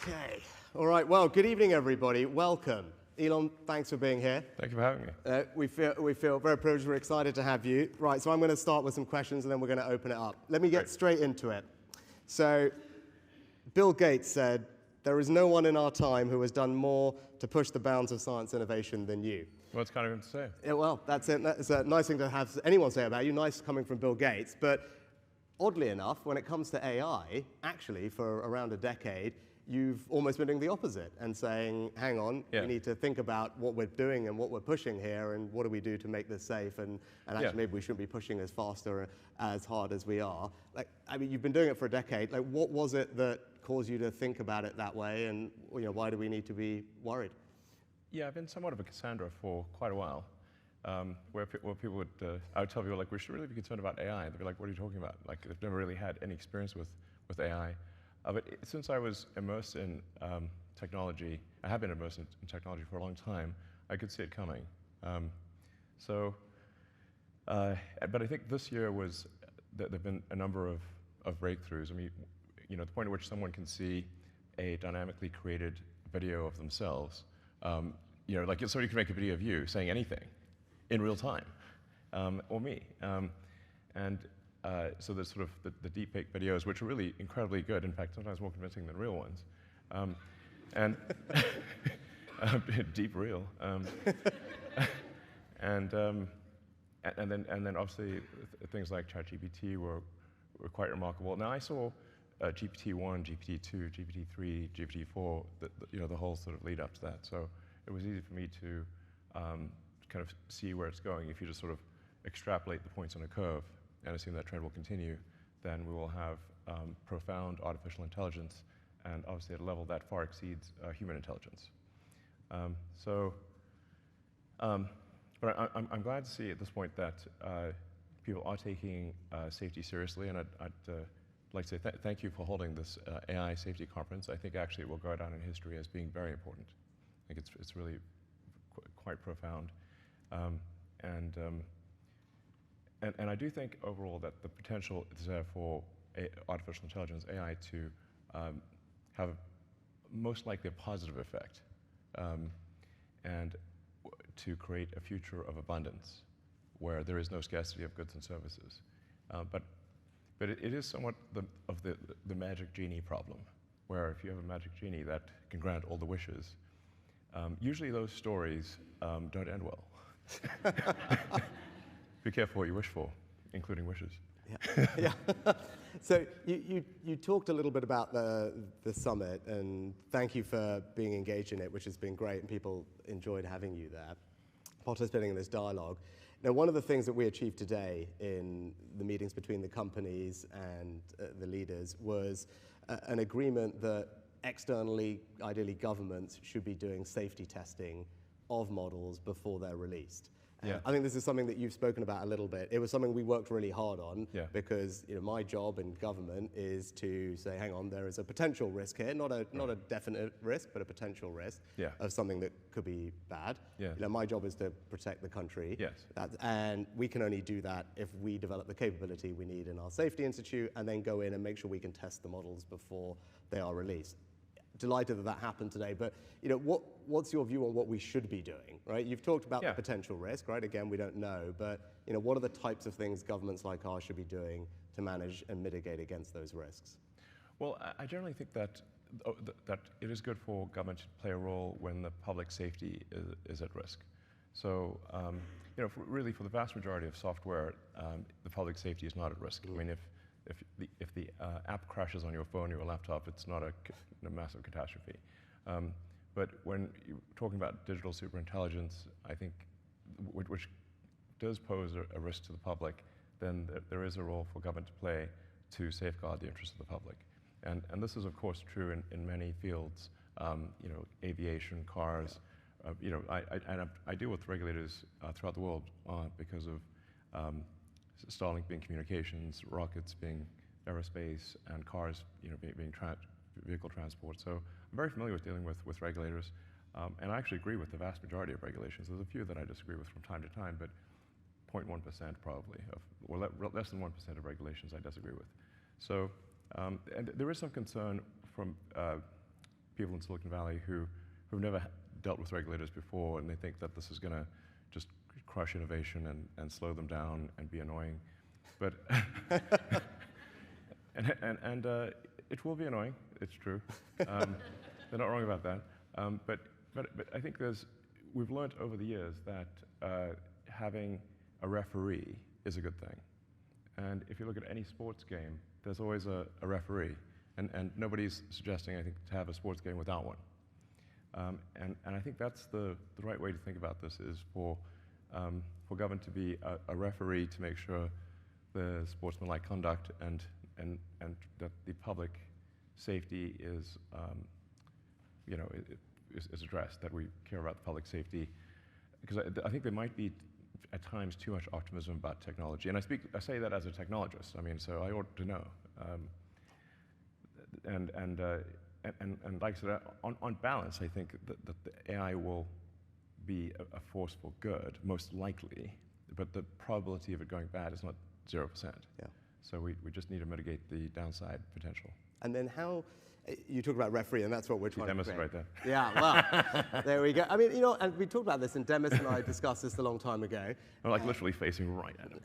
Okay. All right. Well, good evening, everybody. Welcome. Elon, thanks for being here. Thank you for having me. We feel very privileged. We're excited to have you. Right, so I'm going to start with some questions, and then we're going to open it up. Let me get straight into it. So Bill Gates said, "There is no one in our time who has done more to push the bounds of science innovation than you." Well, it's kind of him to say. Yeah, well, that's it. That's a nice thing to have anyone say about you. Nice coming from Bill Gates. But oddly enough, when it comes to AI, actually, for around a decade, you've almost been doing the opposite and saying, hang on, we need to think about what we're doing and what we're pushing here and what do we do to make this safe and actually maybe we shouldn't be pushing as fast or as hard as we are. Like, I mean, you've been doing it for a decade. Like, what was it that caused you to think about it that way and why do we need to be worried? Yeah, I've been somewhat of a Cassandra for quite a while, where people would, I would tell people, like, we should really be concerned about AI. They'd be like, what are you talking about? Like, they've never really had any experience with AI. But since I was immersed in technology, I have been immersed in technology for a long time, I could see it coming. But I think this year was, there have been a number of breakthroughs. I mean, the point at which someone can see a dynamically created video of themselves, like somebody can make a video of you saying anything in real time, or me. So there's sort of the deepfake videos, which are really incredibly good. In fact, sometimes more convincing than real ones. And deep real. And then obviously things like ChatGPT were quite remarkable. Now I saw GPT-1, GPT-2, GPT-3, GPT-4, the whole sort of lead up to that. So it was easy for me to kind of see where it's going. If you just sort of extrapolate the points on a curve and assume that trend will continue, then we will have profound artificial intelligence, and obviously at a level that far exceeds human intelligence. But I'm glad to see at this point that people are taking safety seriously, and I'd like to say thank you for holding this AI safety conference. I think actually it will go down in history as being very important. I think it's really quite profound. And I do think overall that the potential is there for artificial intelligence, AI, to have most likely a positive effect and to create a future of abundance where there is no scarcity of goods and services. But it is somewhat of the magic genie problem, where if you have a magic genie that can grant all the wishes, usually those stories don't end well. Be careful what you wish for, including wishes. Yeah. So you talked a little bit about the summit, and thank you for being engaged in it, which has been great, and people enjoyed having you there, participating in this dialogue. Now, one of the things that we achieved today in the meetings between the companies and the leaders was an agreement that externally, ideally governments, should be doing safety testing of models before they're released. Yeah. I think this is something that you've spoken about a little bit. It was something we worked really hard on because my job in government is to say, hang on, there is a potential risk here, not a definite risk, but a potential risk of something that could be bad. Yeah. My job is to protect the country. Yes. And we can only do that if we develop the capability we need in our safety institute and then go in and make sure we can test the models before they are released. Delighted that happened today, but what's your view on what we should be doing, right? You've talked about the potential risk, right? Again, we don't know, but what are the types of things governments like ours should be doing to manage and mitigate against those risks? Well, I generally think that it is good for government to play a role when the public safety is at risk. So, really for the vast majority of software, the public safety is not at risk. I mean, if the app crashes on your phone or your laptop, it's not a massive catastrophe. But when you're talking about digital superintelligence, I think, which does pose a risk to the public, then there is a role for government to play to safeguard the interests of the public. And this is, of course, true in many fields, aviation, cars. I deal with regulators throughout the world because of Starlink being communications, rockets being aerospace, and cars, being vehicle transport. So I'm very familiar with dealing with regulators, and I actually agree with the vast majority of regulations. There's a few that I disagree with from time to time, but 0.1% probably, or less than 1% of regulations I disagree with. So, and there is some concern from people in Silicon Valley who've never dealt with regulators before, and they think that this is going to just crush innovation and slow them down and be annoying. But and it will be annoying. It's true. They're not wrong about that. But I think we've learned over the years that having a referee is a good thing. And if you look at any sports game, there's always a referee. And nobody's suggesting, I think, to have a sports game without one. And I think that's the right way to think about this, is for government to be a referee to make sure the sportsmanlike conduct and that the public safety is, is addressed, that we care about the public safety. Because I think there might be, at times, too much optimism about technology. And I say that as a technologist. I mean, so I ought to know. And like I said, on balance, I think that the AI will be a force for good, most likely, but the probability of it going bad is not 0%. Yeah. So we just need to mitigate the downside potential. And then how, you talk about referee, and that's what we're trying to Demis create. is right there. Yeah, well, there we go. I mean, and we talked about this, and Demis and I discussed this a long time ago. I'm like literally facing right at him.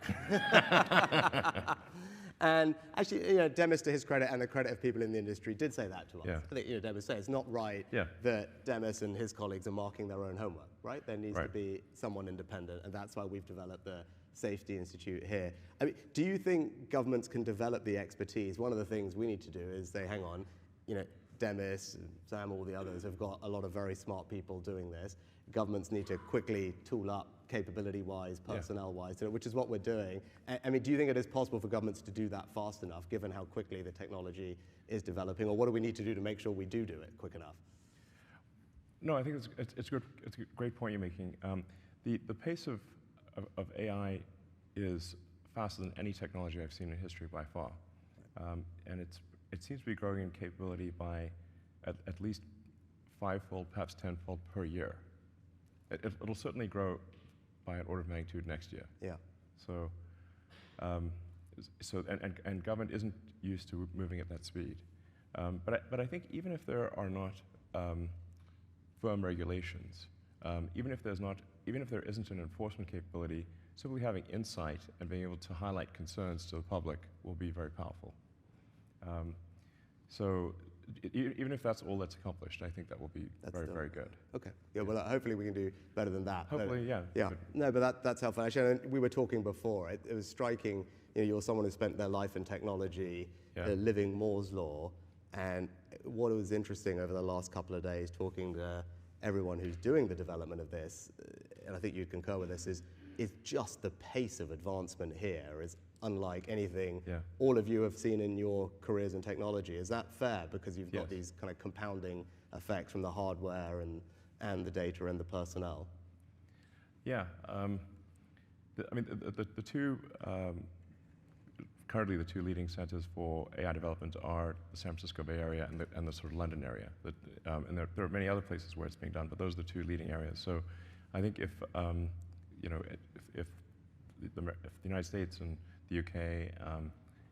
And actually, Demis, to his credit and the credit of people in the industry, did say that to us. Yeah. I think, Demis said it's not right that Demis and his colleagues are marking their own homework, right? There needs to be someone independent, and that's why we've developed the Safety Institute here. I mean, do you think governments can develop the expertise? One of the things we need to do is say, hang on, Demis, Sam, all the others have got a lot of very smart people doing this. Governments need to quickly tool up capability-wise, personnel-wise, which is what we're doing. I mean, do you think it is possible for governments to do that fast enough, given how quickly the technology is developing, or what do we need to do to make sure we do it quick enough? No, I think it's a great point you're making. The pace of AI is faster than any technology I've seen in history by far, and it seems to be growing in capability by at least 5-fold, perhaps 10-fold per year. It'll certainly grow by an order of magnitude next year. Yeah. So, and government isn't used to moving at that speed. But I think even if there are not firm regulations, even if there isn't an enforcement capability, simply having insight and being able to highlight concerns to the public will be very powerful. So even if that's all that's accomplished, I think that will be very good. Okay. Yeah, well, hopefully we can do better than that. Hopefully, yeah. Yeah. No, but that's helpful. Actually, we were talking before. It was striking. You're someone who spent their life in technology, living Moore's law. And what was interesting over the last couple of days, talking to everyone who's doing the development of this, and I think you'd concur with this, is just the pace of advancement here is unlike anything all of you have seen in your careers in technology. Is that fair? Because you've got these kind of compounding effects from the hardware and the data and the personnel. Yeah. I mean, the two, currently the two leading centers for AI development are the San Francisco Bay Area and the sort of London area. And there are many other places where it's being done, but those are the two leading areas. So I think if the United States and the UK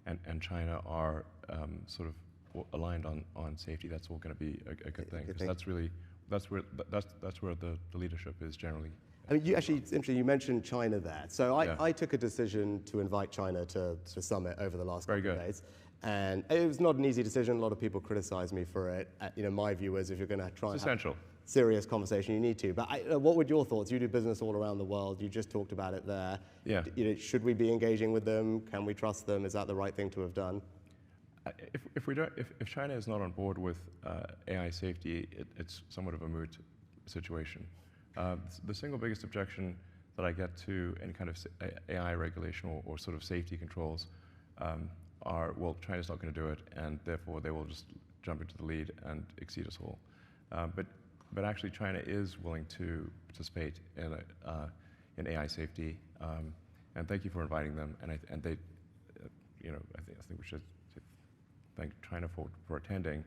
and China are sort of aligned on safety, that's all going to be a good thing. Because that's where the leadership is generally. I mean, it's interesting, you mentioned China there. So I took a decision to invite China to the summit over the last couple of days. And it was not an easy decision. A lot of people criticized me for it. My view is if you're going to try and have serious conversation, you need to. But what would your thoughts? You do business all around the world. You just talked about it there. Yeah. Should we be engaging with them? Can we trust them? Is that the right thing to have done? If China is not on board with AI safety, it's somewhat of a moot situation. The single biggest objection that I get to any kind of AI regulation or sort of safety controls are, well, China's not going to do it, and therefore they will just jump into the lead and exceed us all. But actually, China is willing to participate in AI safety, and thank you for inviting them. And they, I think we should thank China for attending.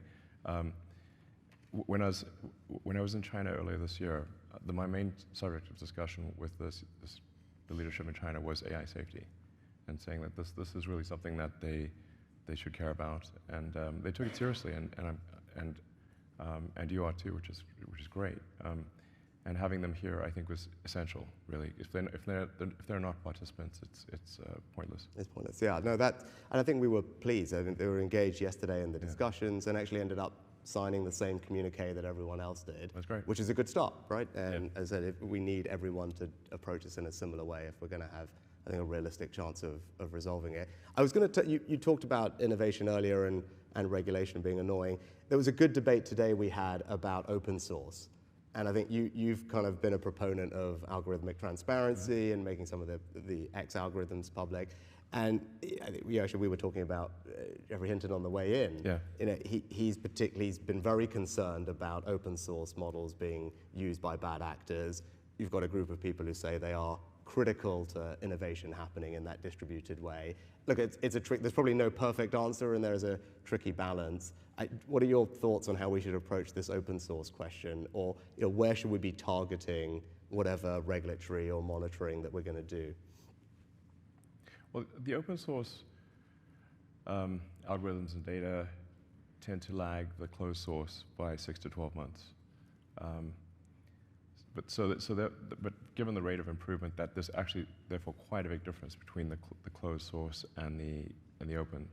When I was in China earlier this year, my main subject of discussion with the leadership in China was AI safety, and saying that this is really something that they should care about, and they took it seriously, and and you are too, which is great. And having them here, I think, was essential. Really, if they're not participants, it's pointless. It's pointless. Yeah. No, and I think we were pleased. I think they were engaged yesterday in the discussions and actually ended up signing the same communique that everyone else did. That's great. Which is a good start, right? And as I said, we need everyone to approach this in a similar way if we're going to have, I think, a realistic chance of resolving it. I was going to you talked about innovation earlier and regulation being annoying. There was a good debate today we had about open source. And I think you've kind of been a proponent of algorithmic transparency and making some of the X algorithms public. And I think we were talking about Jeffrey Hinton on the way in. Yeah. You know, he's been very concerned about open source models being used by bad actors. You've got a group of people who say they are critical to innovation happening in that distributed way. Look, it's a trick. There's probably no perfect answer, and there is a tricky balance. What are your thoughts on how we should approach this open source question, or where should we be targeting whatever regulatory or monitoring that we're going to do? Well, the open source algorithms and data tend to lag the closed source by 6 to 12 months. But given the rate of improvement, there's actually therefore quite a big difference between the closed source and the open.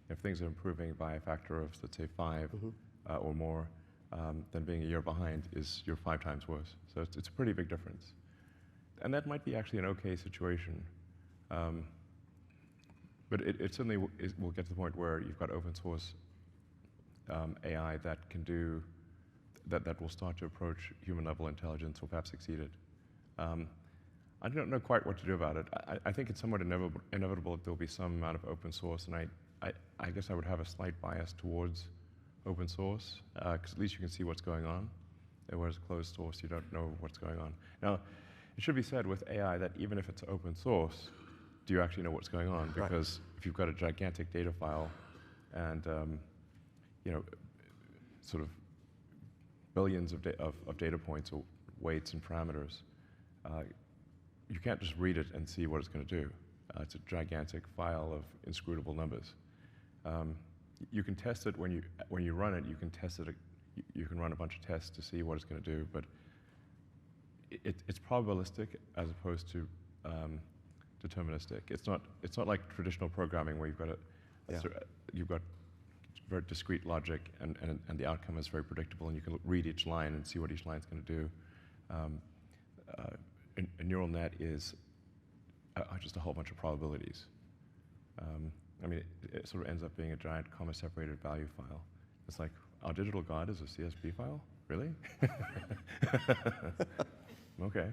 If things are improving by a factor of, let's say, 5 or more, then being a year behind you're 5 times worse. So it's a pretty big difference, and that might be actually an okay situation. But it certainly will get to the point where you've got open source AI that can do that will start to approach human level intelligence or perhaps exceed it. I don't know quite what to do about it. I think it's somewhat inevitable that there'll be some amount of open source, and I guess I would have a slight bias towards open source, because at least you can see what's going on, whereas closed source, you don't know what's going on. Now, it should be said with AI that even if it's open source, do you actually know what's going on? Because if you've got a gigantic data file and sort of billions of data points or weights and parameters, you can't just read it and see what it's going to do. It's a gigantic file of inscrutable numbers. You can test it when you run it. You can test it. You can run a bunch of tests to see what it's going to do, but it's probabilistic as opposed to deterministic. It's not like traditional programming where you've got very discrete logic and the outcome is very predictable, and you can read each line and see what each line's going to do. A neural net is just a whole bunch of probabilities. I mean, it sort of ends up being a giant comma-separated value file. It's like, our digital God is a CSV file? Really? Okay.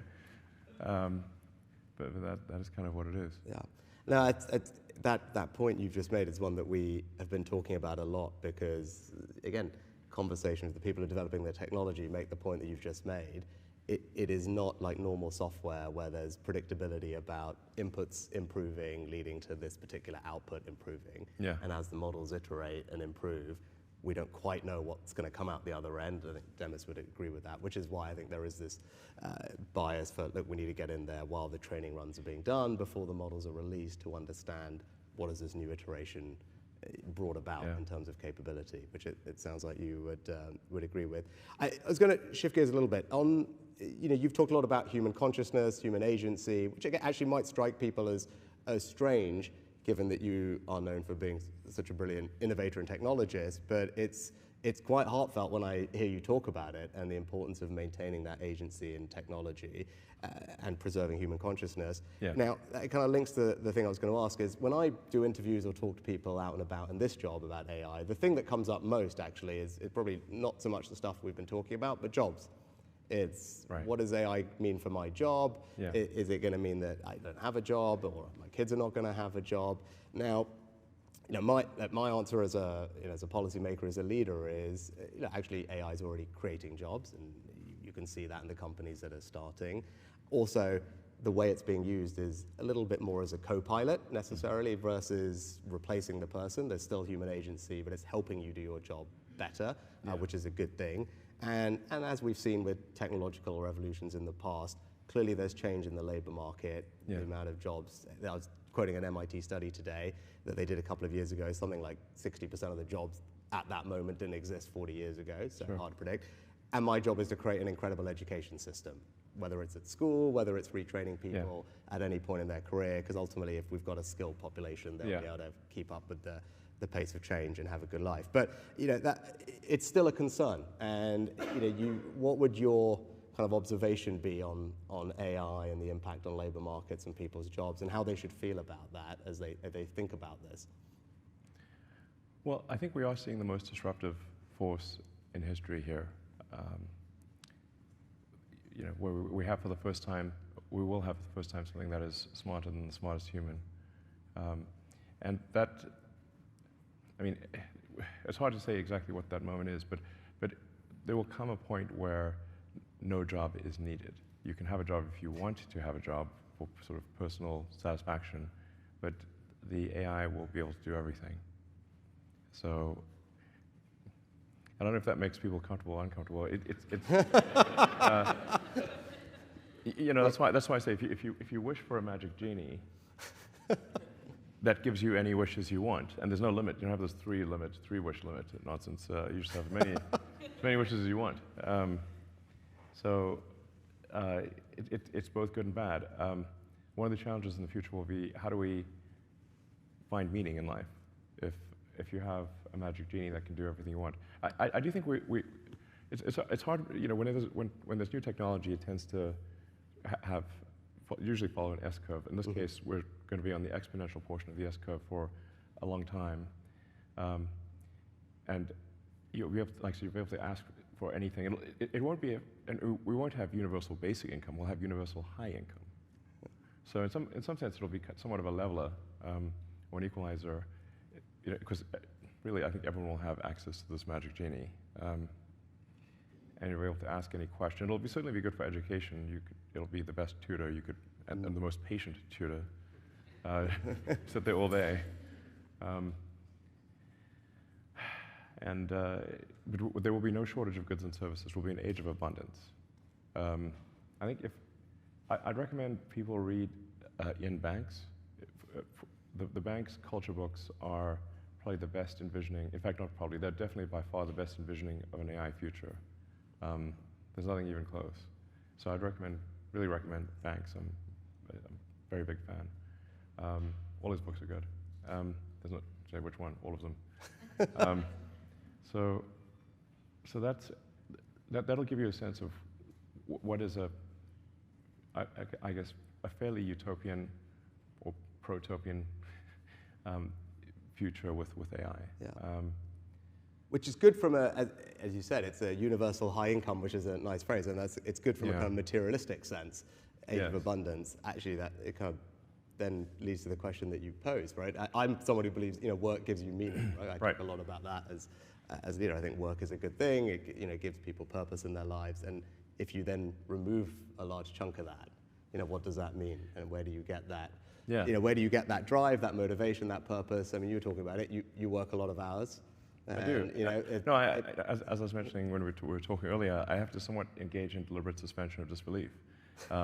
But that is kind of what it is. Yeah. No, that point you've just made is one that we have been talking about a lot because, again, conversations with the people who are developing the technology make the point that you've just made. It is not like normal software where there's predictability about inputs improving leading to this particular output improving. Yeah. And as the models iterate and improve, we don't quite know what's going to come out the other end. I think Demis would agree with that, which is why I think there is this bias for, look, we need to get in there while the training runs are being done before the models are released to understand what is this new iteration brought about in terms of capability, which it sounds like you would agree with. I was going to shift gears a little bit. You've talked a lot about human consciousness, human agency, which actually might strike people as strange, given that you are known for being such a brilliant innovator and technologist, but it's quite heartfelt when I hear you talk about it and the importance of maintaining that agency in technology and preserving human consciousness. Yeah. Now, that kind of links to the thing I was going to ask is, when I do interviews or talk to people out and about in this job about AI, the thing that comes up most actually is probably not so much the stuff we've been talking about, but jobs. It's what does AI mean for my job? Yeah. Is it going to mean that I don't have a job, or my kids are not going to have a job? Now, my answer as a policymaker, as a leader, is actually AI is already creating jobs, and you can see that in the companies that are starting. Also, the way it's being used is a little bit more as a co-pilot necessarily versus replacing the person. There's still human agency, but it's helping you do your job better, which is a good thing. And as we've seen with technological revolutions in the past, clearly there's change in the labor market, the amount of jobs. I was quoting an MIT study today that they did a couple of years ago, something like 60% of the jobs at that moment didn't exist 40 years ago, so Sure. hard to predict. And my job is to create an incredible education system, whether it's at school, whether it's retraining people at any point in their career, because ultimately if we've got a skilled population, they'll be able to keep up with the pace of change and have a good life. But it's still a concern. And what would your kind of observation be on AI and the impact on labor markets and people's jobs, and how they should feel about that as they think about this? Well, I think we are seeing the most disruptive force in history here. Where we have for the first time, we will have for the first time something that is smarter than the smartest human. And that, I mean, it's hard to say exactly what that moment is, but there will come a point where no job is needed. You can have a job if you want to have a job for sort of personal satisfaction, but the AI will be able to do everything. So I don't know if that makes people comfortable or uncomfortable. That's why I say if you wish for a magic genie, that gives you any wishes you want, and there's no limit. You don't have those three wish limit nonsense. You just have as many wishes as you want. It's both good and bad. One of the challenges in the future will be, how do we find meaning in life if you have a magic genie that can do everything you want? I do think it's hard, when there's new technology, it tends to usually follow an S-curve. In this case, we're going to be on the exponential portion of the S-curve for a long time. And you'll be able to ask for anything. It won't be, and we won't have universal basic income. We'll have universal high income. So in some sense, it'll be somewhat of a leveler or an equalizer, because really, I think everyone will have access to this magic genie, and you'll be able to ask any question. It'll certainly be good for education. It'll be the best tutor you could, and the most patient tutor. Sit there all day. But there will be no shortage of goods and services. We'll be an age of abundance. I think I'd recommend people read Ian Banks. The Banks culture books are probably the best envisioning. In fact, not probably. They're definitely by far the best envisioning of an AI future. There's nothing even close. So I'd really recommend Banks. I'm a very big fan. All his books are good. There's not say which one. All of them. So that'll give you a sense of what is I guess a fairly utopian or protopian future with AI. Yeah. Which is good from as you said, it's a universal high income, which is a nice phrase, and it's good from a kind of materialistic sense, age of abundance. Actually, that it kind of then leads to the question that you posed, right? I'm someone who believes work gives you meaning, right? I talk a lot about that as I think work is a good thing. It gives people purpose in their lives, and if you then remove a large chunk of that, what does that mean, and where do you get that? Yeah. Where do you get that drive, that motivation, that purpose? I mean, you were talking about it. You work a lot of hours. I do. As I was mentioning when we were talking earlier, I have to somewhat engage in deliberate suspension of disbelief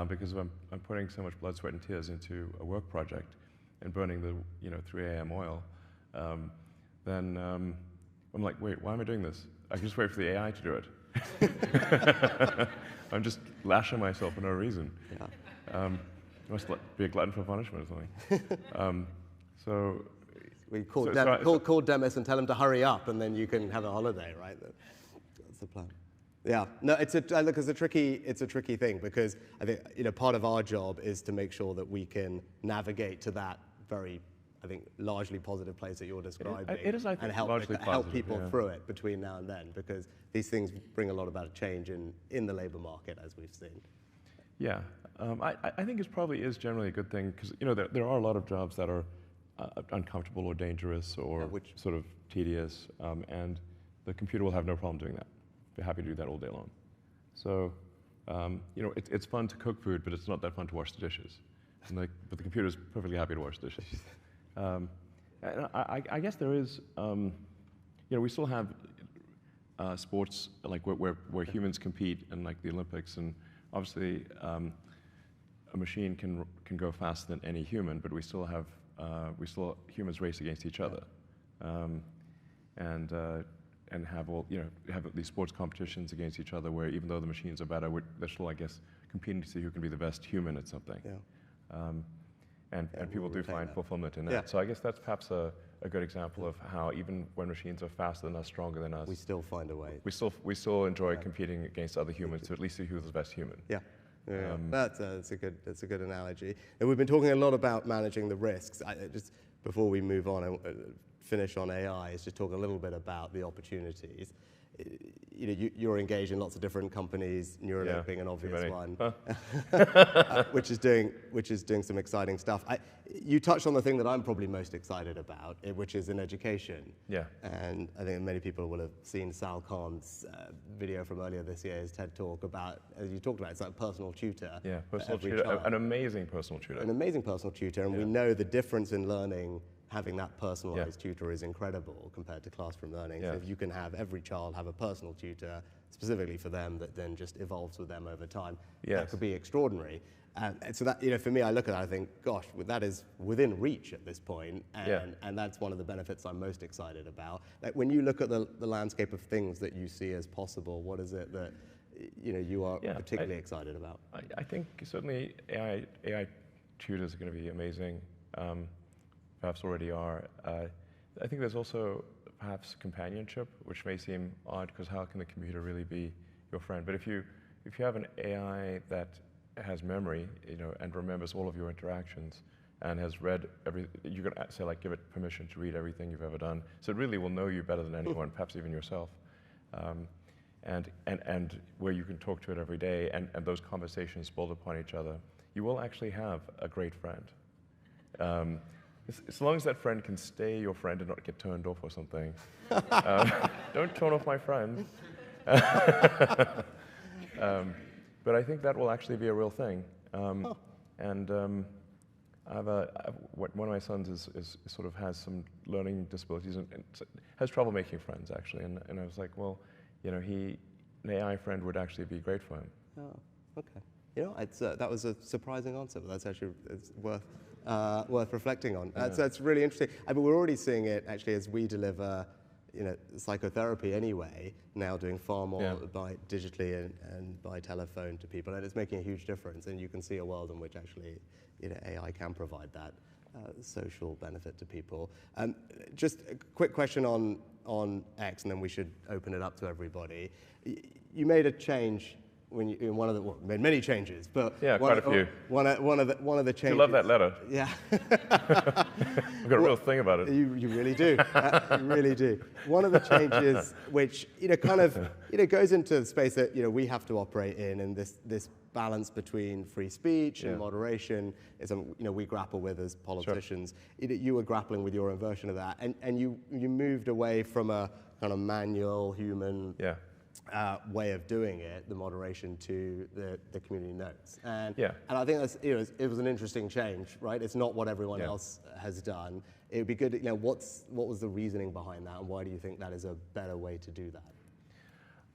because if I'm putting so much blood, sweat, and tears into a work project and burning the 3 a.m. oil, then I'm like, wait, why am I doing this? I can just wait for the AI to do it. I'm just lashing myself for no reason. Yeah. I must be a glutton for punishment or something. We call Demis and tell him to hurry up, and then you can have a holiday, right? That's the plan. Yeah, no, it's a tricky thing, because I think part of our job is to make sure that we can navigate to that very, I think, largely positive place that you're describing. It is, I think, and help largely help people positive, through it between now and then, because these things bring a lot about change in the labor market, as we've seen. Yeah, I think it probably is generally a good thing, because there are a lot of jobs that are uncomfortable or dangerous or sort of tedious, and the computer will have no problem doing that. Be happy to do that all day long. So, it's fun to cook food, but it's not that fun to wash the dishes. But the computer is perfectly happy to wash dishes. And I guess there is, we still have sports like where humans compete in like the Olympics, and obviously a machine can go faster than any human, but we still humans race against each other, and and have have these sports competitions against each other where even though the machines are better, they're still, I guess, competing to see who can be the best human at something. Yeah. And people do find fulfillment in that. Yeah. So I guess that's perhaps a good example of how even when machines are faster than us, stronger than us, We still find a way. we still enjoy competing against other humans to at least see who's the best human. Yeah. That's a good analogy. And we've been talking a lot about managing the risks. Just before we move on and finish on AI, is just talk a little bit about the opportunities. You're engaged in lots of different companies, Neuralink being an obvious one, which is doing some exciting stuff. You touched on the thing that I'm probably most excited about, which is in education. Yeah. And I think many people will have seen Sal Khan's video from earlier this year, his TED Talk about, as you talked about, it's like a personal tutor. Yeah, personal tutor, an amazing personal tutor. An amazing personal tutor, and we know the difference in learning. Having that personalized tutor is incredible compared to classroom learning. So if you can have every child have a personal tutor specifically for them that then just evolves with them over time, that could be extraordinary. And so that, for me, I look at that, I think, gosh, that is within reach at this point, and that's one of the benefits I'm most excited about. Like when you look at the landscape of things that you see as possible, what is it that you are particularly excited about? I think certainly AI tutors are going to be amazing. Perhaps already are. I think there's also perhaps companionship, which may seem odd because how can the computer really be your friend? But if you have an AI that has memory, and remembers all of your interactions and has read you can say like give it permission to read everything you've ever done. So it really will know you better than anyone, perhaps even yourself. And where you can talk to it every day and those conversations build upon each other, you will actually have a great friend. As long as that friend can stay your friend and not get turned off or something. Don't turn off my friend. But I think that will actually be a real thing. And one of my sons is sort of has some learning disabilities and has trouble making friends actually. And I was like, well, an AI friend would actually be great for him. Oh, okay. That was a surprising answer, but that's actually worth reflecting on. So it's really interesting. I mean, we're already seeing it actually as we deliver, psychotherapy anyway, now doing far more by digitally and by telephone to people, and it's making a huge difference. And you can see a world in which actually, AI can provide that social benefit to people. Just a quick question on X, and then we should open it up to everybody. You made a change. Made many changes, but quite a few. One of the changes. You love that letter. Yeah. I've got a real thing about it. You really do. You really do. One of the changes, which kind of goes into the space that we have to operate in, and this balance between free speech and moderation is something we grapple with as politicians. Sure. You were grappling with your own version of that, and you moved away from a kind of manual human. Way of doing it, the moderation, to the community notes, and I think that's it was an interesting change, right? It's not what everyone else has done. It would be good. What was the reasoning behind that, and why do you think that is a better way to do that?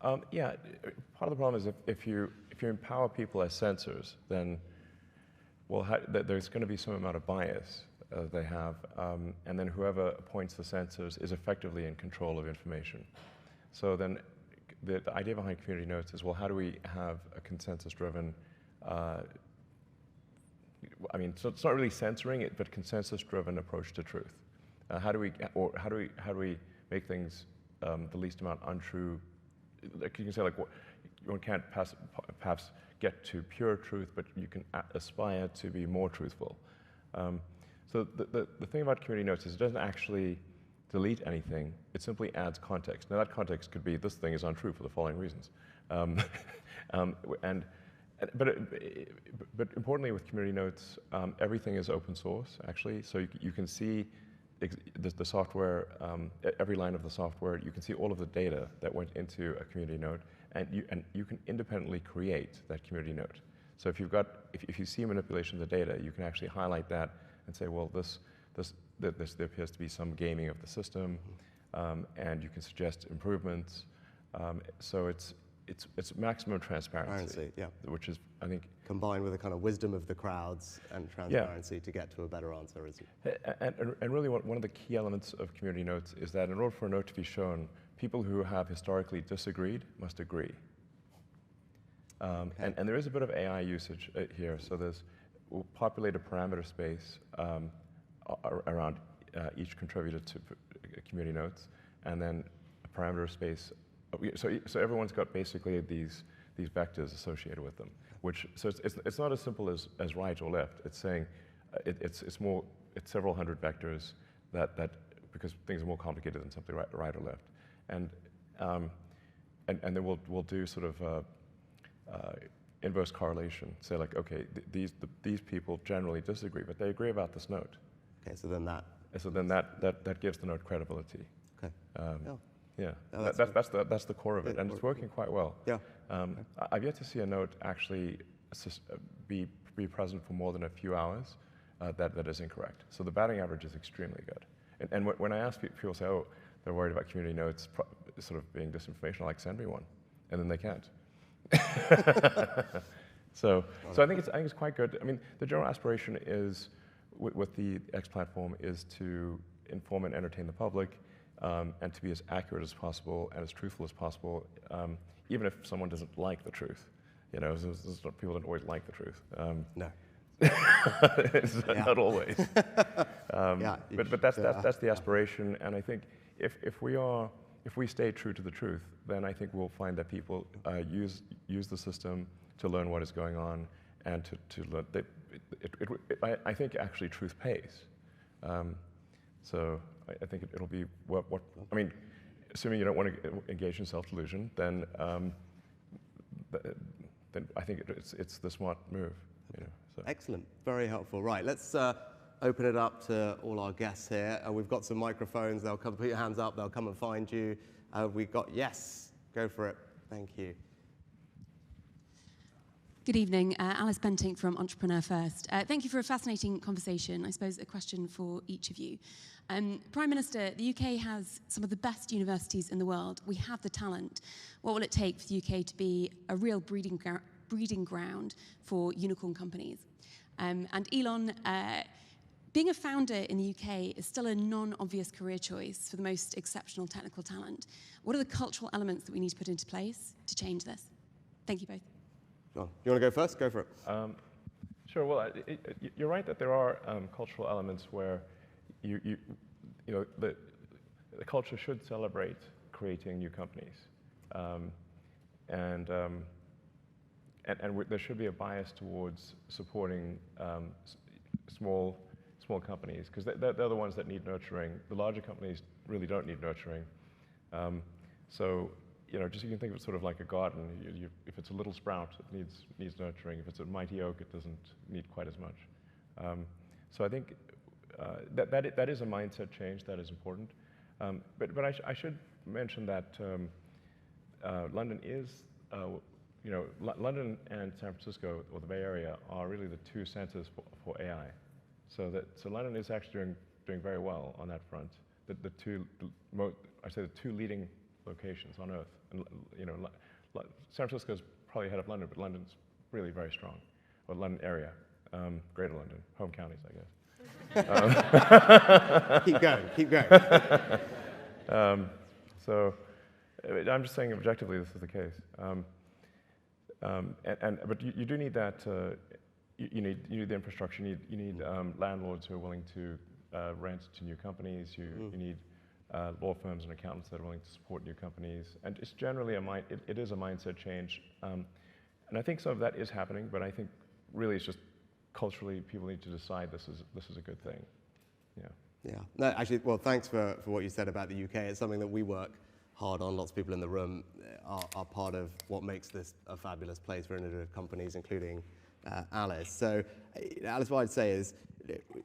Part of the problem is if you empower people as censors, then there's going to be some amount of bias they have, and then whoever appoints the censors is effectively in control of information. So then. The idea behind community notes is, well, how do we have a consensus-driven, so it's not really censoring it, but consensus-driven approach to truth. How do we make things the least amount untrue? Like you can say, like, one can't perhaps get to pure truth, but you can aspire to be more truthful. So the thing about community notes is it doesn't actually delete anything, it simply adds context. Now that context could be, this thing is untrue for the following reasons. But importantly with community notes, everything is open source actually, so you can see the software, every line of the software, you can see all of the data that went into a community note, and you can independently create that community note. So if you see manipulation of the data, you can actually highlight that and say, well, there appears to be some gaming of the system, and you can suggest improvements. So it's maximum transparency, which is, I think, combined with the kind of wisdom of the crowds and transparency to get to a better answer, isn't it? And really, one of the key elements of community notes is that in order for a note to be shown, people who have historically disagreed must agree. And there is a bit of AI usage here. So we'll populate a parameter space around each contributor to community notes, and then a parameter space. So everyone's got basically these vectors associated with them. So it's not as simple as right or left. It's saying it's several hundred vectors that because things are more complicated than simply right or left. And then we'll do sort of inverse correlation. Say like, okay, these people generally disagree, but they agree about this note. Okay, so then that gives the note credibility. Okay. Yeah, Oh, that's the core of it, and it's working quite well. Yeah. I've yet to see a note actually be present for more than a few hours that is incorrect. So the batting average is extremely good. And when I ask people, say, oh, they're worried about community notes sort of being disinformation, I'm like, send me one, and then they can't. So I think it's quite good. I mean, the general aspiration is with the X platform is to inform and entertain the public, and to be as accurate as possible and as truthful as possible, even if someone doesn't like the truth. You know, people don't always like the truth. No. Not always. But that's the aspiration, and I think if we stay true to the truth, then I think we'll find that people use the system to learn what is going on, and to learn. I think actually truth pays. So I think it'll be what I mean. Assuming you don't want to engage in self-delusion, then I think it's the smart move. You know, so. Excellent, very helpful. Right, let's open it up to all our guests here. We've got some microphones. They'll come. Put your hands up. They'll come and find you. We've got yes. Go for it. Thank you. Good evening, Alice Bentinck from Entrepreneur First. Thank you for a fascinating conversation. I suppose a question for each of you. Prime Minister, the UK has some of the best universities in the world. We have the talent. What will it take for the UK to be a real breeding ground for unicorn companies? And Elon, being a founder in the UK is still a non-obvious career choice for the most exceptional technical talent. What are the cultural elements that we need to put into place to change this? Thank you both. John, you want to go first? Go for it. Sure. Well, you're right that there are cultural elements where you know the culture should celebrate creating new companies, and there should be a bias towards supporting small companies, because they're the ones that need nurturing. The larger companies really don't need nurturing. So you know, just you can think of it sort of like a garden. If it's a little sprout, it needs nurturing. If it's a mighty oak, it doesn't need quite as much. So I think that is a mindset change that is important. But I should mention that London is, you know, London and San Francisco, or the Bay Area, are really the two centers for AI. So London is actually doing very well on that front. The two leading locations on Earth, and you know, San Francisco's probably ahead of London, but London's really very strong, or London area, Greater London, home counties, I guess. Keep going. So I'm just saying objectively this is the case, but you do need that. You need the infrastructure. You need landlords who are willing to rent to new companies. You need law firms and accountants that are willing to support new companies, and it's generally it is a mindset change, and I think some of that is happening. But I think really it's just culturally people need to decide this is a good thing. Yeah. Yeah. No, actually, well, thanks for what you said about the UK. It's something that we work hard on. Lots of people in the room are part of what makes this a fabulous place for innovative companies, including Alice. So, Alice, what I'd say is,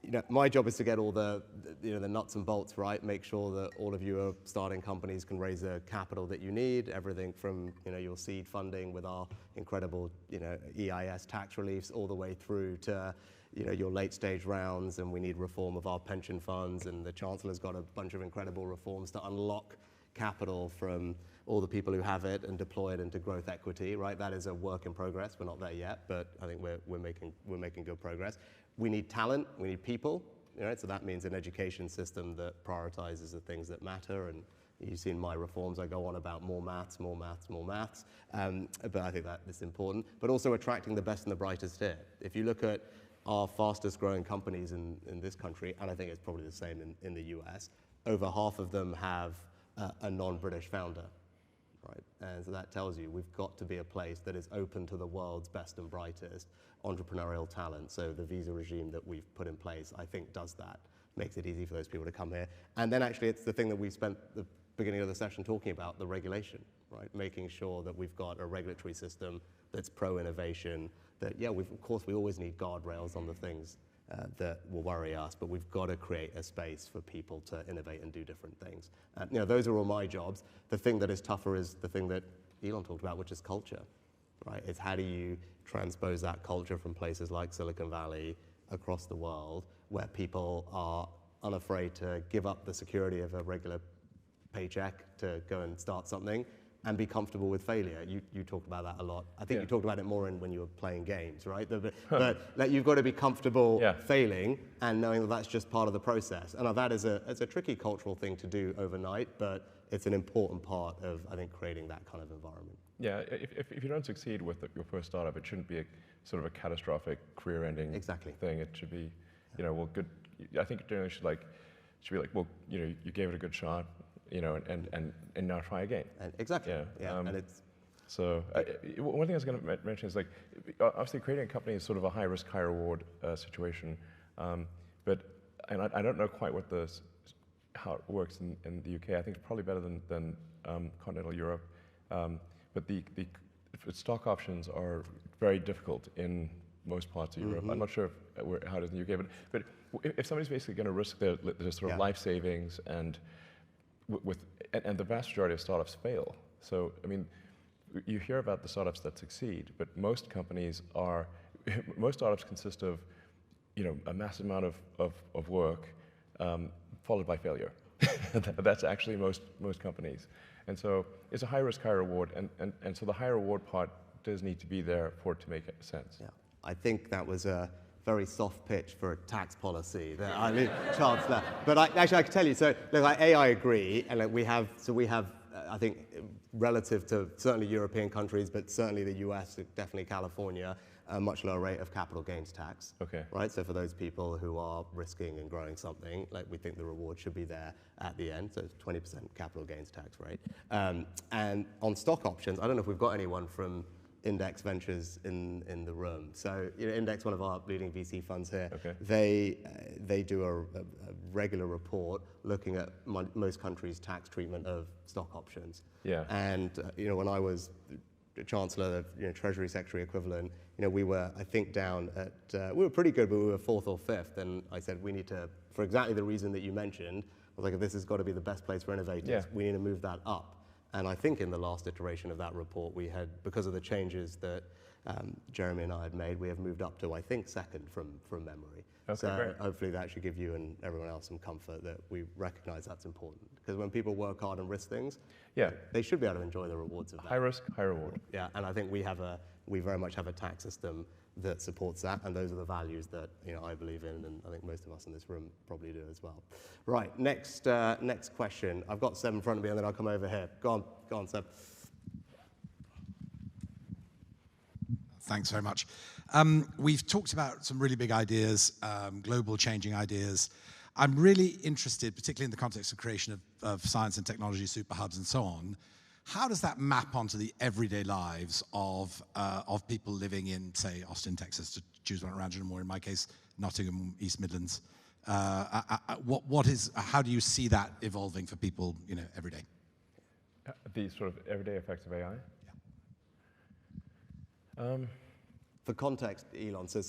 you know, my job is to get all the nuts and bolts right, make sure that all of you are starting companies can raise the capital that you need, everything from, you know, your seed funding with our incredible, you know, EIS tax reliefs, all the way through to, you know, your late stage rounds, and we need reform of our pension funds, and the Chancellor's got a bunch of incredible reforms to unlock capital from all the people who have it and deploy it into growth equity, right? That is a work in progress. We're not there yet, but I think we're making good progress. We need talent, we need people, you know, so that means an education system that prioritizes the things that matter and You've seen my reforms. I go on about more maths, more maths, more maths. But I think that is important. But also attracting the best and the brightest here. If you look at our fastest growing companies in this country, and I think it's probably the same in the US, over half of them have a non-British founder. Right? And so that tells you we've got to be a place that is open to the world's best and brightest entrepreneurial talent. So the visa regime that we've put in place, I think, does that, makes it easy for those people to come here. And then actually it's the thing that we spent the beginning of the session talking about, the regulation, right? Making sure that we've got a regulatory system that's pro-innovation, that, yeah, of course we always need guardrails on the things that will worry us, but we've got to create a space for people to innovate and do different things. Those are all my jobs. The thing that is tougher is the thing that Elon talked about, which is culture, right? It's how do you transpose that culture from places like Silicon Valley across the world, where people are unafraid to give up the security of a regular paycheck to go and start something, and be comfortable with failure. You talked about that a lot. I think you talked about it more when you were playing games, right? But like, you've got to be comfortable failing and knowing that that's just part of the process. And that is a tricky cultural thing to do overnight, but it's an important part of, I think, creating that kind of environment. Yeah, if you don't succeed with your first startup, it shouldn't be a sort of a catastrophic career-ending thing. It should be, well, good. I think it generally should be like, well, you gave it a good shot, and now try again. And exactly. Yeah. And it's so one thing I was going to mention is, like, obviously creating a company is sort of a high risk, high reward situation, but I don't know quite how it works in the UK. I think it's probably better than continental Europe, but the stock options are very difficult in most parts of Europe. I'm not sure how it is in the UK, but if somebody's basically going to risk their sort of life savings and the vast majority of startups fail. So, I mean, you hear about the startups that succeed, but most startups consist of, a massive amount of work followed by failure. That's actually most companies. And so it's a high risk, high reward, and so the high reward part does need to be there for it to make sense. Yeah, I think that was a very soft pitch for a tax policy. Chancellor. But I can tell you, so look, I agree, and we have, I think, relative to certainly European countries, but certainly the US, definitely California, a much lower rate of capital gains tax. Okay. Right. So for those people who are risking and growing something, we think the reward should be there at the end. So it's 20% capital gains tax rate. And on stock options, I don't know if we've got anyone from Index Ventures in the room. So Index, one of our leading VC funds here, they do a regular report looking at most countries' tax treatment of stock options. Yeah. And when I was Chancellor, Treasury Secretary equivalent, we were, I think, down at, we were pretty good, but we were 4th or 5th. And I said, we need to, for exactly the reason that you mentioned, I was like, this has got to be the best place for innovators. We need to move that up. And I think in the last iteration of that report, we had, because of the changes that Jeremy and I had made, we have moved up to, I think, 2nd from memory. Okay, so great. Hopefully that should give you and everyone else some comfort that we recognize that's important. Because when people work hard and risk things, they should be able to enjoy the rewards of that. High risk, high reward. Yeah, and I think we very much have a tax system that supports that, and those are the values that I believe in, and I think most of us in this room probably do as well. Right, next question. I've got Seb in front of me, and then I'll come over here. Go on, Seb. Thanks very much. We've talked about some really big ideas, global changing ideas. I'm really interested, particularly in the context of creation of science and technology, super hubs and so on. How does that map onto the everyday lives of people living in, say, Austin, Texas, to choose one around you, or in my case, Nottingham, East Midlands? How do you see that evolving for people, every day? The sort of everyday effects of AI? Yeah. For context, Elon, so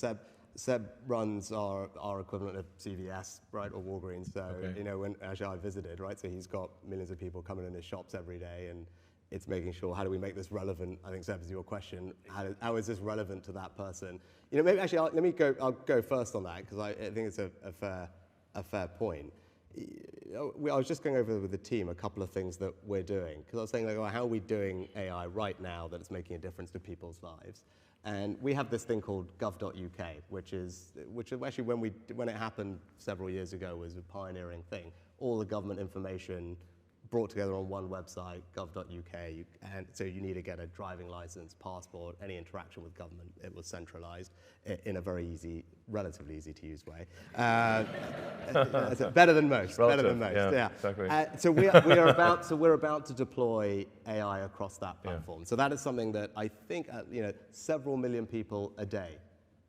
Seb runs our equivalent of CVS, right, or Walgreens. So, when actually I visited, right, so he's got millions of people coming in his shops every day, and it's making sure, how do we make this relevant? I think, Seb, is your question. How is this relevant to that person? Maybe actually, I'll go first on that, because I think it's a fair point. I was just going over with the team a couple of things that we're doing, because I was saying, how are we doing AI right now that it's making a difference to people's lives? And we have this thing called gov.uk, which actually, when it happened several years ago, was a pioneering thing. All the government information brought together on one website, gov.uk, and so you need to get a driving license, passport, any interaction with government. It was centralized in a very easy, relatively easy to use way. Better than most. Better than most. Yeah, Yeah. exactly. So we're about to deploy AI across that platform. Yeah. So that is something that I think several million people a day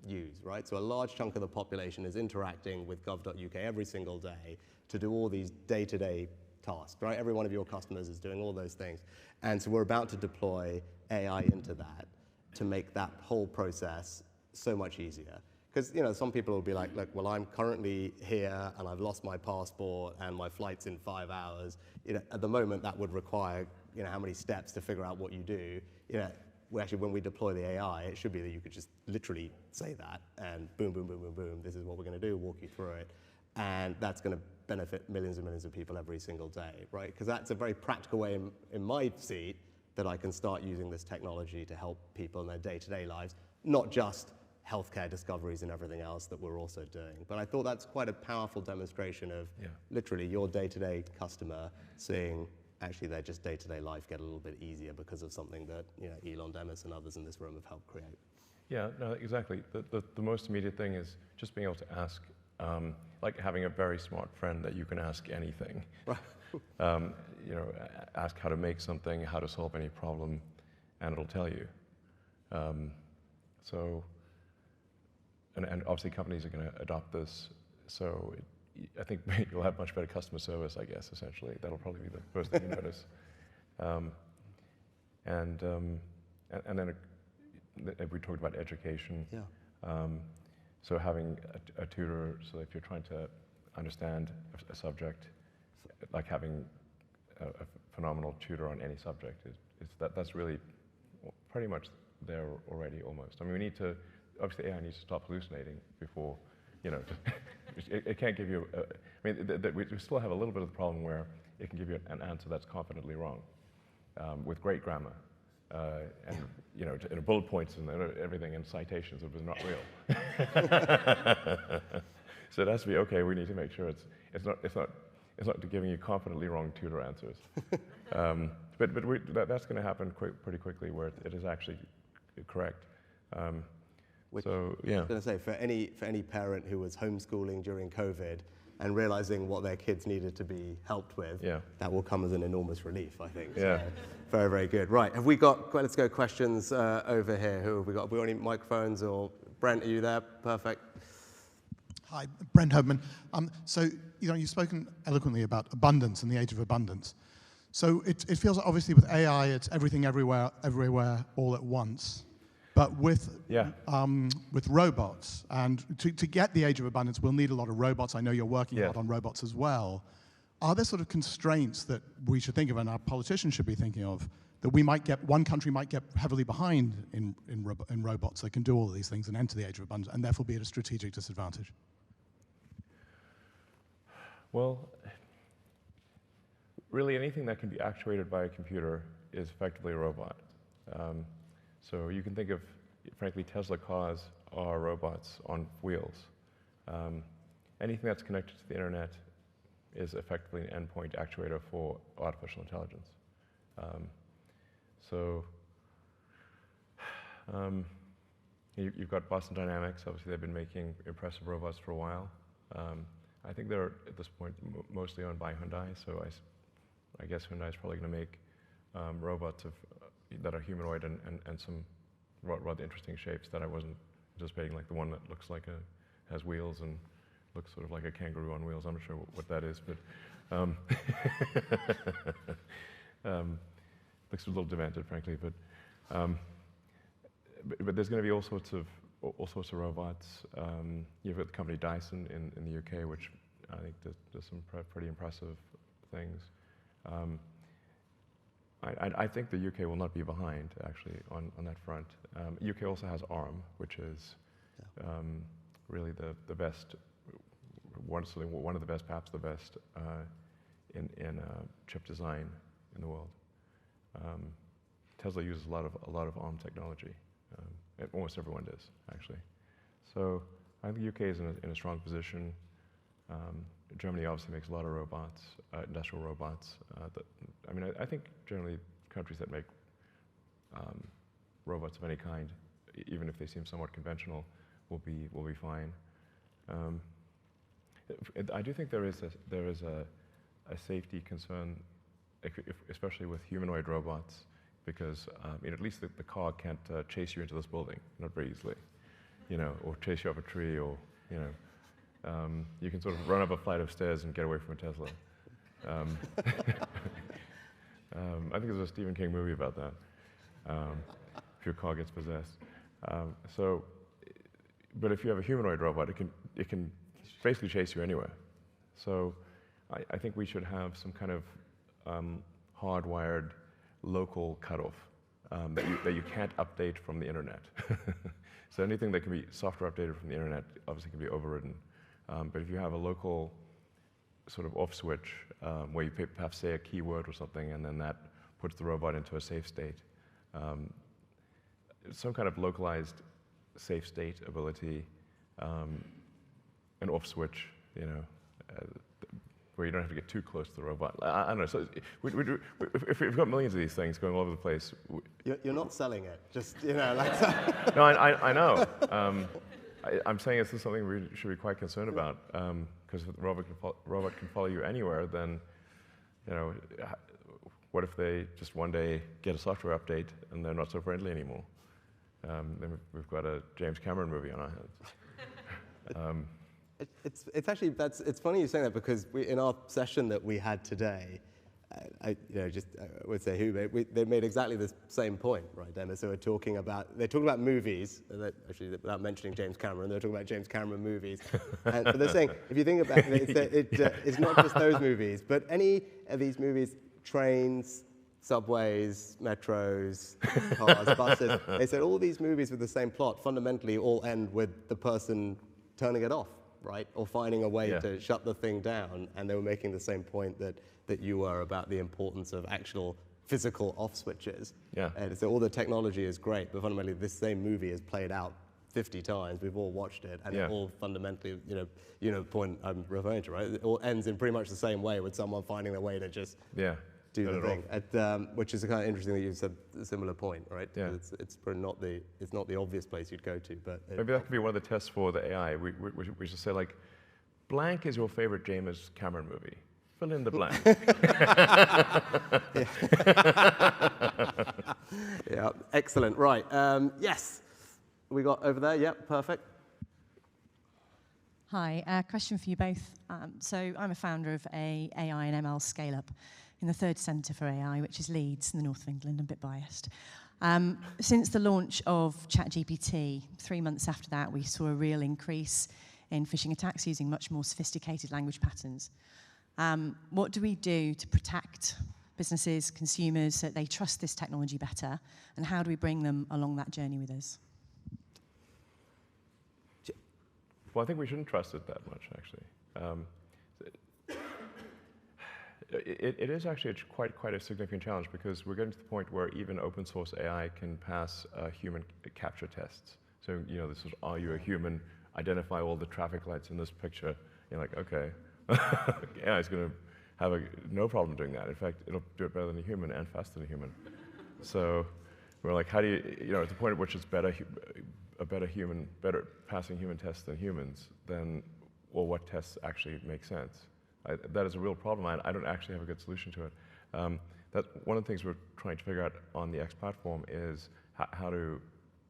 use, right? So a large chunk of the population is interacting with gov.uk every single day to do all these day-to-day tasks, right? Every one of your customers is doing all those things. And so we're about to deploy AI into that to make that whole process so much easier. Because some people will be like, look, well, I'm currently here and I've lost my passport and my flight's in 5 hours. At the moment, that would require how many steps to figure out what you do. Actually, when we deploy the AI, it should be that you could just literally say that and boom, boom, boom, boom, boom. This is what we're going to do. Walk you through it, and that's going to benefit millions and millions of people every single day, right? Because that's a very practical way in my seat that I can start using this technology to help people in their day-to-day lives, not just healthcare discoveries and everything else that we're also doing. But I thought that's quite a powerful demonstration of literally your day-to-day customer seeing actually their just day-to-day life get a little bit easier because of something that Elon Demis and others in this room have helped create. Yeah, no, exactly. The most immediate thing is just being able to ask, like having a very smart friend that you can ask anything. Right. Ask how to make something, how to solve any problem, and it'll tell you. And obviously companies are going to adopt this, so I think you'll have much better customer service, I guess, essentially. That'll probably be the first thing you notice. And then we talked about education. Yeah. So having a tutor, so if you're trying to understand a subject, like having a phenomenal tutor on any subject, that's really pretty much there already almost. I mean, we need to, obviously AI needs to stop hallucinating before, it can't give you, we still have a little bit of the problem where it can give you an answer that's confidently wrong, with great grammar, and bullet points and everything and citations that was not real. So it has to be, okay, we need to make sure it's not giving you confidently wrong tutor answers. But that's going to happen pretty quickly where it is actually correct. Which, so, I was going to say, for any parent who was homeschooling during COVID and realizing what their kids needed to be helped with, that will come as an enormous relief, I think. Yeah. So, very, very good. Right, let's go questions over here. Who have we got? Have we got any microphones? Or Brent, are you there? Perfect. Hi, Brent Hobman. So, you've spoken eloquently about abundance and the age of abundance. So it feels like obviously with AI, it's everything, everywhere, all at once. But with robots, and to get the age of abundance, we'll need a lot of robots. I know you're working a lot on robots as well. Are there sort of constraints that we should think of, and our politicians should be thinking of, that one country might get heavily behind in robots that can do all of these things and enter the age of abundance, and therefore be at a strategic disadvantage? Well, really anything that can be actuated by a computer is effectively a robot. So you can think of, frankly, Tesla cars are robots on wheels. Anything that's connected to the internet is effectively an endpoint actuator for artificial intelligence. You've got Boston Dynamics. Obviously, they've been making impressive robots for a while. I think they're, at this point, mostly owned by Hyundai, so I guess Hyundai is probably going to make robots that are humanoid and some rather interesting shapes that I wasn't anticipating, like the one that looks like has wheels and looks sort of like a kangaroo on wheels. I'm not sure what that is, but looks a little demented, frankly. But there's going to be all sorts of robots. You've got the company Dyson in the UK, which I think does some pretty impressive things. I think the UK will not be behind, actually, on that front. UK also has ARM, which is really the best, one of the best, perhaps the best, in chip design in the world. Tesla uses a lot of ARM technology. Almost everyone does, actually. So I think the UK is in a strong position. Germany obviously makes a lot of robots, industrial robots. I think generally countries that make robots of any kind, even if they seem somewhat conventional, will be fine. I do think there is a safety concern, especially with humanoid robots, because at least the car can't chase you into this building, not very easily, or chase you up a tree, or you can sort of run up a flight of stairs and get away from a Tesla. I think there's a Stephen King movie about that. If your car gets possessed. But if you have a humanoid robot, it can basically chase you anywhere. So I think we should have some kind of hardwired local cutoff that you can't update from the internet. So anything that can be software updated from the internet obviously can be overridden. But if you have a local sort of off switch where you perhaps say a keyword or something, and then that puts the robot into a safe state, some kind of localized safe state ability, an off switch, where you don't have to get too close to the robot. I don't know. So if we've got millions of these things going all over the place. You're not selling it, just, like that. No, I know. I'm saying this is something we should be quite concerned about, because if the robot can follow you anywhere, then, what if they just one day get a software update and they're not so friendly anymore? Then we've got a James Cameron movie on our hands. It's funny you saying that, because in our session that we had today, I would say they made exactly the same point, right, Emma? So they're talking about movies, actually without mentioning James Cameron, they're talking about James Cameron movies. But they're saying, if you think about it, it's not just those movies, but any of these movies, trains, subways, metros, cars, buses, they said all these movies with the same plot fundamentally all end with the person turning it off, right? Or finding a way to shut the thing down. And they were making the same point that you were about the importance of actual physical off switches. Yeah. And so all the technology is great, but fundamentally this same movie is played out 50 times. We've all watched it, and it all fundamentally, the point I'm referring to, right? It all ends in pretty much the same way, with someone finding their way to just do the thing. Which is kind of interesting that you said a similar point, right? Yeah. It's probably not the obvious place you'd go to, but maybe that could be one of the tests for the AI. We should say, like, blank is your favorite James Cameron movie. Fill in the blank. Yeah, excellent. Right. Yes, we got over there. Yep, perfect. Hi, question for you both. So I'm a founder of a AI and ML scale-up in the third centre for AI, which is Leeds in the north of England. I'm a bit biased. Since the launch of ChatGPT, 3 months after that, we saw a real increase in phishing attacks using much more sophisticated language patterns. What do we do to protect businesses, consumers, so that they trust this technology better? And how do we bring them along that journey with us? Well, I think we shouldn't trust it that much, actually. It is actually quite a significant challenge, because we're getting to the point where even open source AI can pass human capture tests. So, this is, are you a human? Identify all the traffic lights in this picture. You're like, okay. AI is going to have no problem doing that. In fact, it'll do it better than a human and faster than a human. So we're like, how do you, at the point at which it's better passing human tests than humans, then, well, what tests actually make sense? That is a real problem. I don't actually have a good solution to it. That's one of the things we're trying to figure out on the X platform is how to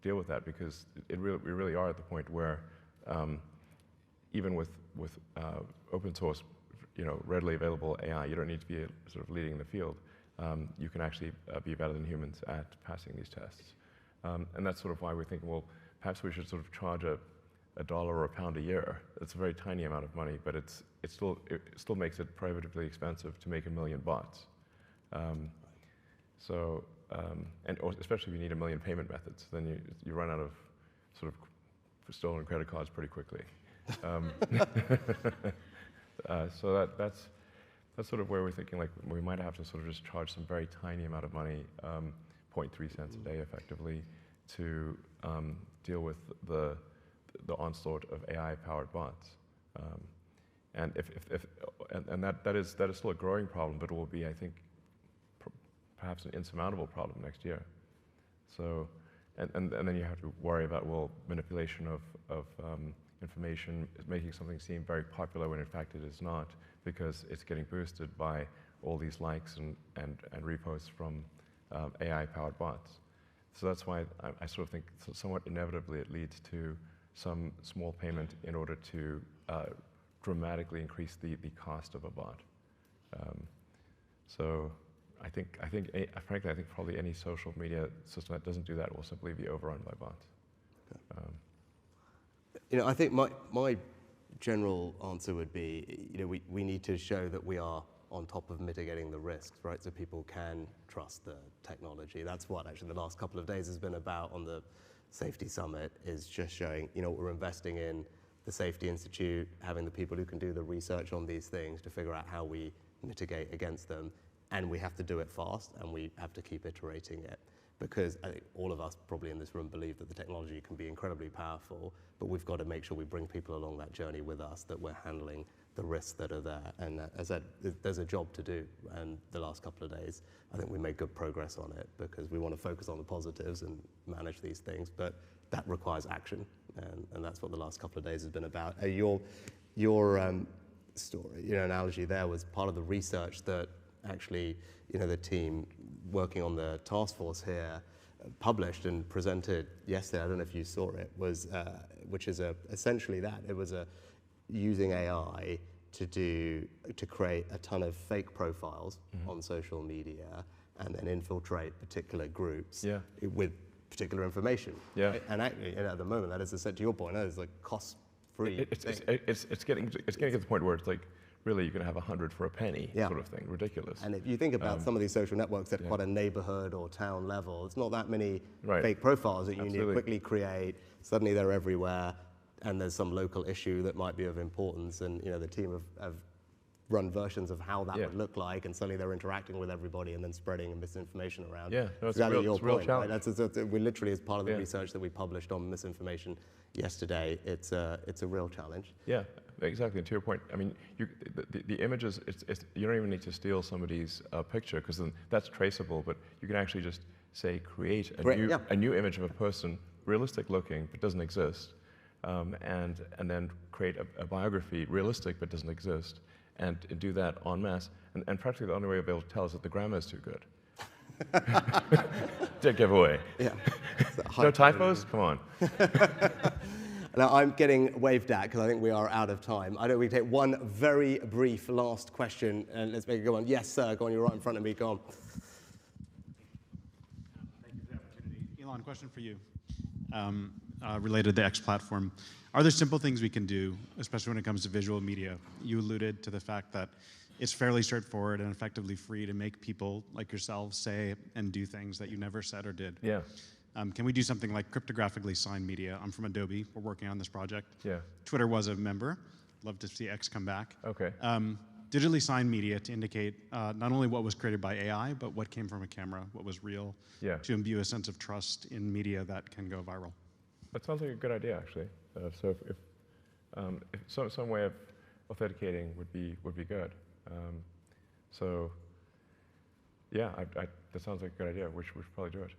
deal with that, because we really are at the point where even with open source, readily available AI, you don't need to be sort of leading the field. You can actually be better than humans at passing these tests. And that's sort of why we're thinking, well, perhaps we should sort of charge $1 or £1 a year. It's a very tiny amount of money, but it still makes it prohibitively expensive to make 1 million bots. Or especially if you need 1 million payment methods, then you run out of sort of stolen credit cards pretty quickly. So that's sort of where we're thinking, like, we might have to sort of just charge some very tiny amount of money, 0.3 cents a day effectively, to deal with the onslaught of AI-powered bots. And that is still a growing problem, but it will be, I think, perhaps an insurmountable problem next year. So, and then you have to worry about, well, manipulation of information, making something seem very popular when in fact it is not, because it's getting boosted by all these likes and reposts from AI-powered bots. So that's why I sort of think somewhat inevitably it leads to some small payment in order to dramatically increase the cost of a bot. So frankly, I think probably any social media system that doesn't do that will simply be overrun by bots. Okay. I think my general answer would be, we need to show that we are on top of mitigating the risks, right? So people can trust the technology. That's what actually the last couple of days has been about on the Safety Summit, is just showing, we're investing in the Safety Institute, having the people who can do the research on these things to figure out how we mitigate against them. And we have to do it fast, and we have to keep iterating it. Because I think all of us probably in this room believe that the technology can be incredibly powerful, but we've got to make sure we bring people along that journey with us, that we're handling the risks that are there. And as I said, there's a job to do. And the last couple of days, I think we made good progress on it, because we want to focus on the positives and manage these things, but that requires action. And that's what the last couple of days has been about. Your story, analogy there was part of the research that actually, the team working on the task force here published and presented yesterday. I don't know if you saw it. Was which is essentially that it was using AI to create a ton of fake profiles on social media and then infiltrate particular groups with particular information. Yeah. Right? And actually, at the moment, that is, to your point, that is like cost-free. It's getting to the point where it's like, really, you can have 100 for a penny, sort of thing. Ridiculous. And if you think about some of these social networks at quite a neighborhood or town level, it's not that many fake profiles that you need to quickly create. Suddenly they're everywhere, and there's some local issue that might be of importance, and the team have run versions of how that would look like, and suddenly they're interacting with everybody and then spreading misinformation around. Yeah, no, it's exactly a real challenge. Right? We literally, as part of the research that we published on misinformation yesterday, it's a real challenge. Yeah, exactly. And to your point, I mean, the images, you don't even need to steal somebody's picture, because then that's traceable, but you can actually just say, create a new image of a person, realistic looking, but doesn't exist, and then create a biography, realistic, but doesn't exist, and do that en masse. And practically the only way you'll be able to tell is that the grammar is too good. Dead giveaway. Yeah. No typos? Come on. Now, I'm getting waved at because I think we are out of time. I know we take one very brief last question, and let's make it go on. Yes, sir, go on, you're right in front of me, go on. Thank you for the opportunity. Elon, question for you, related to the X platform. Are there simple things we can do, especially when it comes to visual media? You alluded to the fact that it's fairly straightforward and effectively free to make people like yourselves say and do things that you never said or did. Yeah. Can we do something like cryptographically signed media? I'm from Adobe. We're working on this project. Yeah. Twitter was a member. Love to see X come back. Okay. Digitally signed media to indicate not only what was created by AI, but what came from a camera, what was real, to imbue a sense of trust in media that can go viral. That sounds like a good idea, actually. So if some way of authenticating would be good. So yeah, that sounds like a good idea. We should probably do it.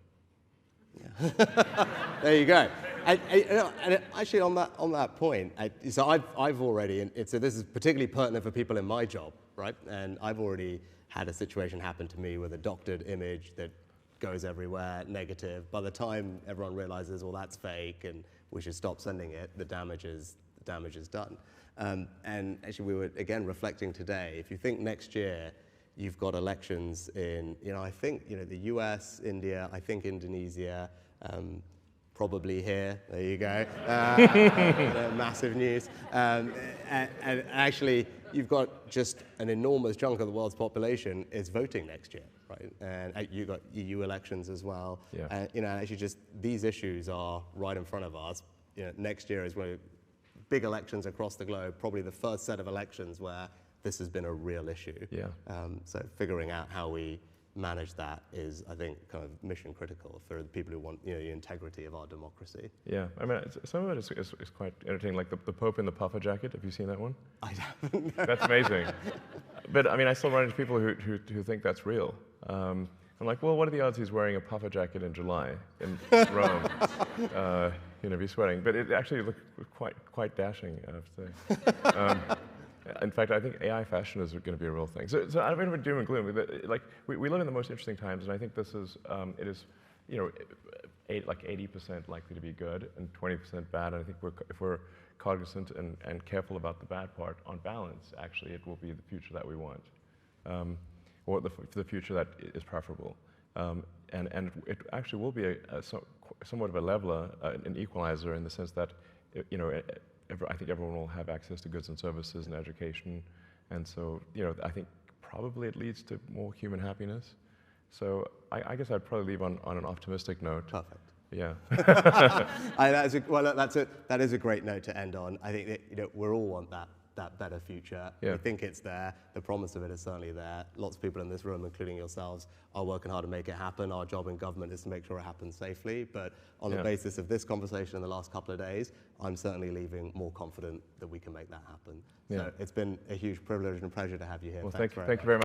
Yeah. There you go. And actually, on that point, so I've already, so this is particularly pertinent for people in my job, right? And I've already had a situation happen to me with a doctored image that goes everywhere, negative. By the time everyone realizes, well, that's fake, and we should stop sending it, the damage is done. And actually, we were again reflecting today. If you think next year, you've got elections in, I think, the US, India, I think Indonesia, probably here. There you go. Massive news. And actually, you've got just an enormous chunk of the world's population is voting next year, right? And you've got EU elections as well. Yeah. Actually, just these issues are right in front of us. Next year is where big elections across the globe, probably the first set of elections where this has been a real issue. Yeah. So figuring out how we manage that is, I think, kind of mission critical for the people who want the integrity of our democracy. Yeah, I mean, some of it is quite entertaining, like the Pope in the puffer jacket. Have you seen that one? I haven't. That's amazing. But I mean, I still run into people who think that's real. I'm like, well, what are the odds he's wearing a puffer jacket in July in Rome? Be sweating. But it actually looked quite dashing, I have to say. In fact, I think AI fashion is going to be a real thing. So I don't mean doom and gloom. But like we live in the most interesting times, and I think this is it is, like 80% likely to be good and 20% bad. And I think if we're cognizant and careful about the bad part, on balance, actually, it will be the future that we want, or the future that is preferable. And it actually will be somewhat of a leveler, an equalizer, in the sense that I think everyone will have access to goods and services and education, and so I think probably it leads to more human happiness. So I guess I'd probably leave on an optimistic note. Perfect. Yeah. That is a great note to end on. I think that we all want that better future. Yeah. We think it's there. The promise of it is certainly there. Lots of people in this room, including yourselves, are working hard to make it happen. Our job in government is to make sure it happens safely. But on the basis of this conversation in the last couple of days, I'm certainly leaving more confident that we can make that happen. Yeah. So it's been a huge privilege and pleasure to have you here. Well, thank you very much.